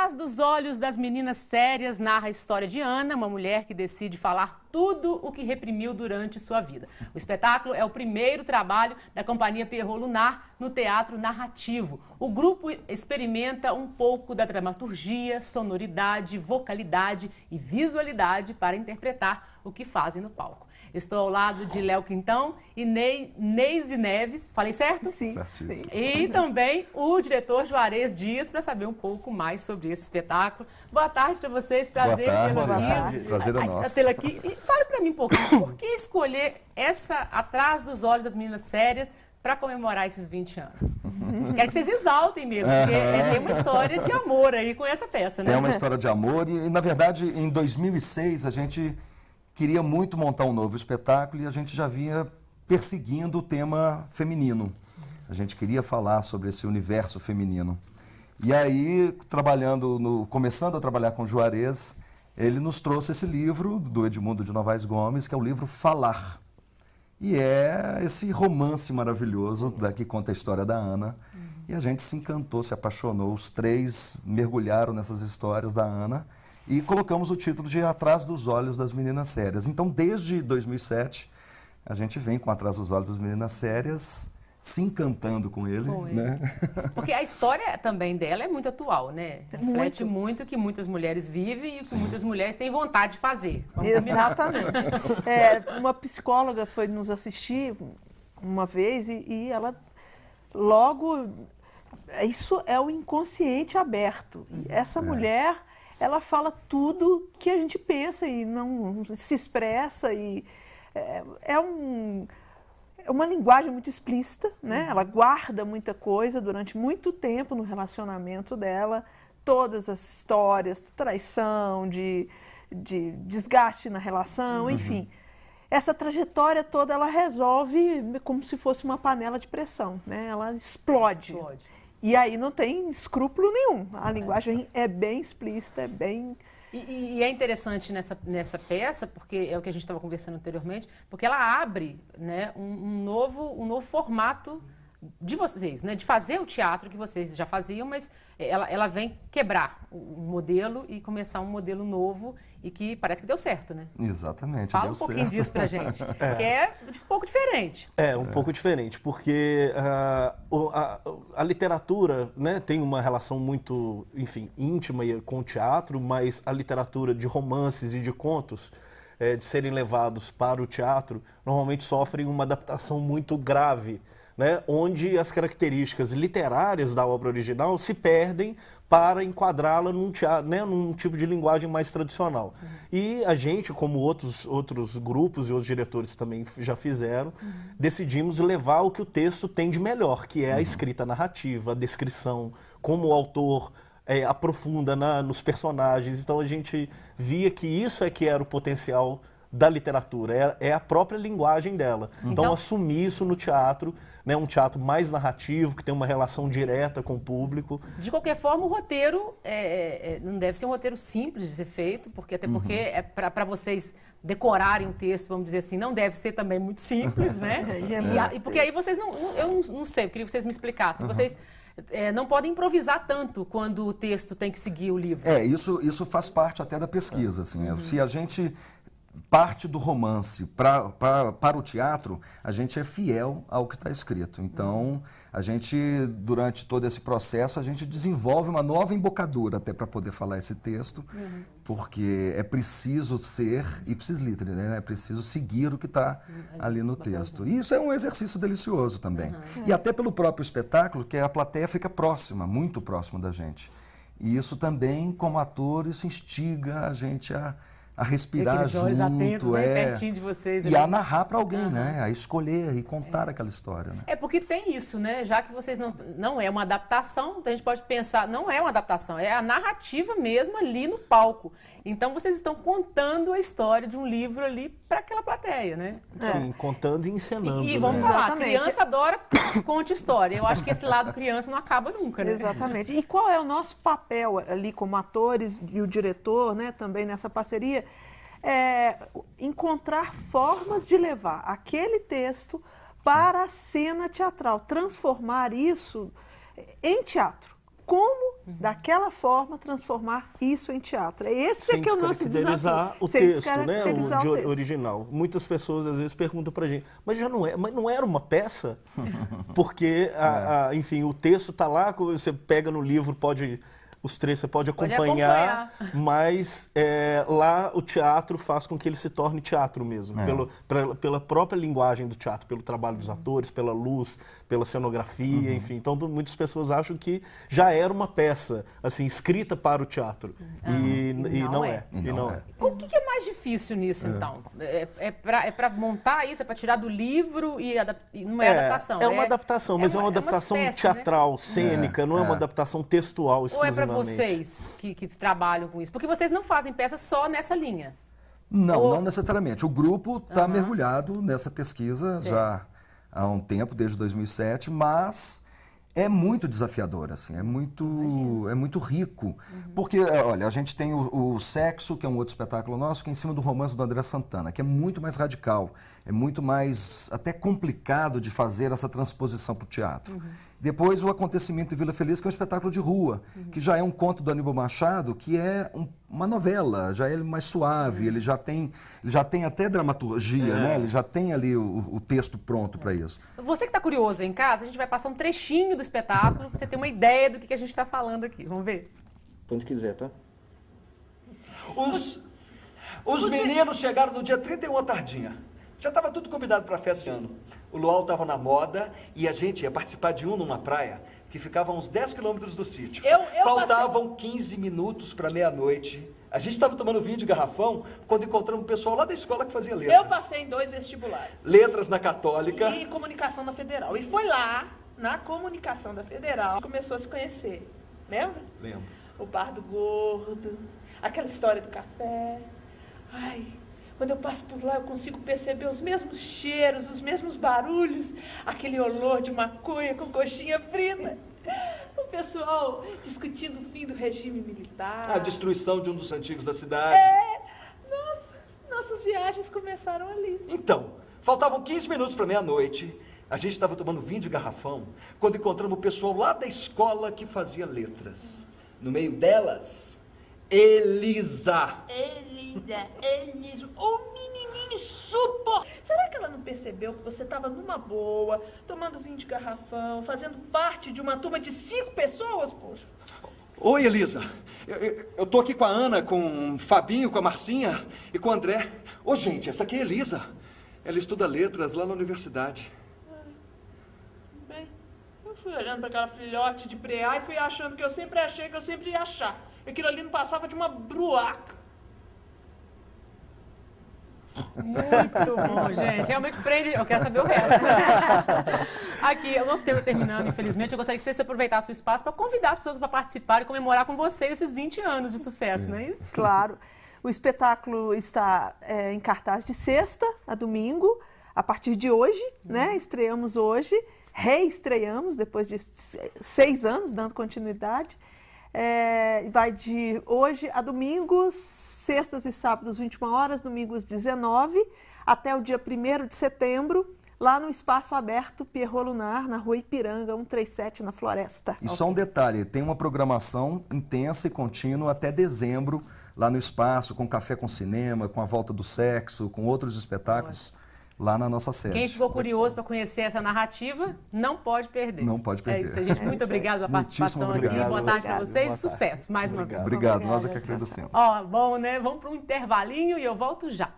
Atrás dos Olhos das Meninas Sérias narra a história de Ana, uma mulher que decide falar tudo o que reprimiu durante sua vida. O espetáculo é o primeiro trabalho da Companhia Pierrot Lunar no teatro narrativo. O grupo experimenta um pouco da dramaturgia, sonoridade, vocalidade e visualidade para interpretar o que fazem no palco. Estou ao lado de Léo Quintão e Neise Neves, falei certo? Sim. Certíssimo. E também o diretor Juarez Dias para saber um pouco mais sobre esse espetáculo. Boa tarde para vocês, prazer tê-lo aqui. Prazer é nosso. Tê-lo aqui. E fale para mim um pouquinho, por que escolher essa Atrás dos Olhos das Meninas Sérias para comemorar esses 20 anos? Quero que vocês exaltem mesmo, porque tem uma história de amor aí com essa peça, né? Tem uma história de amor e, na verdade, em 2006 a gente queria muito montar um novo espetáculo e a gente já vinha perseguindo o tema feminino. A gente queria falar sobre esse universo feminino. E aí, começando a trabalhar com o Juarez, ele nos trouxe esse livro do Edmundo de Novaes Gomes, que é o livro Falar. E é esse romance maravilhoso que conta a história da Ana. E a gente se encantou, se apaixonou. Os três mergulharam nessas histórias da Ana. E colocamos o título de Atrás dos Olhos das Meninas Sérias. Então, desde 2007, a gente vem com Atrás dos Olhos das Meninas Sérias, se encantando com ele. Né? Porque a história também dela é muito atual, né? Reflete muito o que muitas mulheres vivem e o que muitas mulheres têm vontade de fazer. Exatamente. Uma psicóloga foi nos assistir uma vez e ela logo... Isso é o inconsciente aberto. E essa mulher... ela fala tudo que a gente pensa e não se expressa. E é uma linguagem muito explícita, né? Ela guarda muita coisa durante muito tempo no relacionamento dela. Todas as histórias de traição, de desgaste na relação, enfim. Essa trajetória toda ela resolve como se fosse uma panela de pressão, né? Ela explode. E aí não tem escrúpulo nenhum. A linguagem é bem explícita, é bem... E é interessante nessa peça, porque é o que a gente estava conversando anteriormente, porque ela abre, né, um novo formato de vocês, né, de fazer o teatro que vocês já faziam, mas ela vem quebrar o modelo e começar um modelo novo e que parece que deu certo, né? Exatamente, Fala deu um pouquinho certo. disso pra gente, que é um pouco diferente. Um pouco diferente, porque a literatura, né, tem uma relação muito, enfim, íntima com o teatro, mas a literatura de romances e de contos, de serem levados para o teatro, normalmente sofrem uma adaptação muito grave, né, onde as características literárias da obra original se perdem para enquadrá-la num tipo de linguagem mais tradicional. E a gente, como outros grupos e outros diretores também já fizeram, decidimos levar o que o texto tem de melhor, que é a escrita narrativa, a descrição, como o autor aprofunda nos personagens. Então a gente via que isso é que era o potencial da literatura, é a própria linguagem dela. Então assumir isso no teatro, né, um teatro mais narrativo, que tem uma relação direta com o público. De qualquer forma, o roteiro não deve ser um roteiro simples de ser feito, porque até porque para vocês decorarem um texto, vamos dizer assim, não deve ser também muito simples, né? E porque aí vocês eu não sei, eu queria que vocês me explicassem. Vocês não podem improvisar tanto quando o texto tem que seguir o livro. Isso faz parte até da pesquisa, assim. Se a gente parte do romance para o teatro, a gente é fiel ao que está escrito. Então, a gente, durante todo esse processo, a gente desenvolve uma nova embocadura até para poder falar esse texto, porque é preciso ser ipsis literis, né? É preciso seguir o que está ali no texto. E isso é um exercício delicioso também. E até pelo próprio espetáculo, que a plateia fica próxima, muito próxima da gente. E isso também, como ator, isso instiga a gente a respirar junto, atentos, né? Pertinho de vocês. E a narrar para alguém, né? A escolher e contar aquela história, né? Porque tem isso, né? Já que vocês não é uma adaptação, a gente pode pensar, não é uma adaptação, é a narrativa mesmo ali no palco. Então vocês estão contando a história de um livro ali para aquela plateia, né? Sim, contando e encenando. E vamos falar, Exatamente. Criança adora conte história. Eu acho que esse lado criança não acaba nunca, né? Exatamente. E qual é o nosso papel ali como atores e o diretor, né, também nessa parceria? Encontrar formas de levar aquele texto para a cena teatral, transformar isso em teatro. Como daquela forma, transformar isso em teatro. Esse é que é o nosso desafio. O texto, né? O original. Muitas pessoas às vezes perguntam pra gente, mas não era uma peça? Porque, enfim, o texto tá lá, você pega no livro, os trechos você pode acompanhar, mas lá o teatro faz com que ele se torne teatro mesmo, pela própria linguagem do teatro, pelo trabalho dos atores, pela luz, pela cenografia, enfim. Então, muitas pessoas acham que já era uma peça, assim, escrita para o teatro. E não é. O que é mais difícil nisso, então? É para montar isso? É para tirar do livro e não é adaptação? É uma adaptação, mas é uma adaptação teatral, cênica, não é uma adaptação textual exclusivamente. Ou é para vocês que trabalham com isso? Porque vocês não fazem peças só nessa linha. Não necessariamente. O grupo está mergulhado nessa pesquisa já há um tempo, desde 2007, mas é muito desafiador, assim, é muito rico. Porque, olha, a gente tem o Sexo, que é um outro espetáculo nosso, que é em cima do romance do André Santana, que é muito mais radical, é muito mais até complicado de fazer essa transposição para o teatro. Depois, o Acontecimento em Vila Feliz, que é um espetáculo de rua, que já é um conto do Aníbal Machado, que é uma novela, já é mais suave, ele já tem até dramaturgia, né? Ele já tem ali o texto pronto para isso. Você que está curioso em casa, a gente vai passar um trechinho do espetáculo, para você ter uma ideia do que a gente está falando aqui. Vamos ver? Onde quiser, tá? Os meninos chegaram no dia 31 à tardinha. Já estava tudo combinado para a festa de ano. O luau estava na moda e a gente ia participar de numa praia que ficava a uns 10 quilômetros do sítio. Faltavam 15 minutos para meia-noite. A gente estava tomando vinho de garrafão quando encontramos o pessoal lá da escola que fazia letras. Eu passei em 2 vestibulares. Letras na Católica. E comunicação da Federal. E foi lá, na comunicação da Federal, que começou a se conhecer. Lembra? Lembro. O bar do gordo, aquela história do café. Ai... Quando eu passo por lá, eu consigo perceber os mesmos cheiros, os mesmos barulhos, aquele olor de maconha com coxinha frita. O pessoal discutindo o fim do regime militar. A destruição de um dos antigos da cidade. Nossas viagens começaram ali. Então, faltavam 15 minutos para meia-noite. A gente estava tomando vinho de garrafão quando encontramos o pessoal lá da escola que fazia letras. No meio delas, Elisa. Elisa, o menininho suportável. Será que ela não percebeu que você estava numa boa, tomando vinho de garrafão, fazendo parte de uma turma de 5 pessoas, poxa? Oi, Elisa. Eu tô aqui com a Ana, com o Fabinho, com a Marcinha e com o André. Ô, gente, essa aqui é a Elisa. Ela estuda letras lá na universidade. Bem, eu fui olhando para aquela filhote de preá e fui achando que eu sempre achei que eu sempre ia achar. Aquilo ali não passava de uma bruaca. Muito bom, gente. Realmente prende. Eu quero saber o resto. Aqui, o nosso tempo terminando, infelizmente. Eu gostaria que você aproveitasse o espaço para convidar as pessoas para participar e comemorar com vocês esses 20 anos de sucesso, não é isso? Claro. O espetáculo está em cartaz de sexta a domingo, a partir de hoje, né? Estreamos hoje, reestreamos depois de 6 anos, dando continuidade. Vai de hoje a domingos, sextas e sábados, 21 horas, domingos 19, até o dia 1º de setembro, lá no Espaço Aberto Pierrot Lunar, na Rua Ipiranga, 137, na Floresta. E só um detalhe, tem uma programação intensa e contínua até dezembro, lá no Espaço, com Café com Cinema, com a Volta do Sexo, com outros espetáculos. Lá na nossa sede. Quem ficou curioso para conhecer essa narrativa, não pode perder. Não pode perder. É isso, gente. Muito obrigado pela participação aqui. Boa tarde para vocês. Sucesso, mais uma vez. Obrigado. Nós é que agradecemos. Ó, bom, né? Vamos para um intervalinho e eu volto já.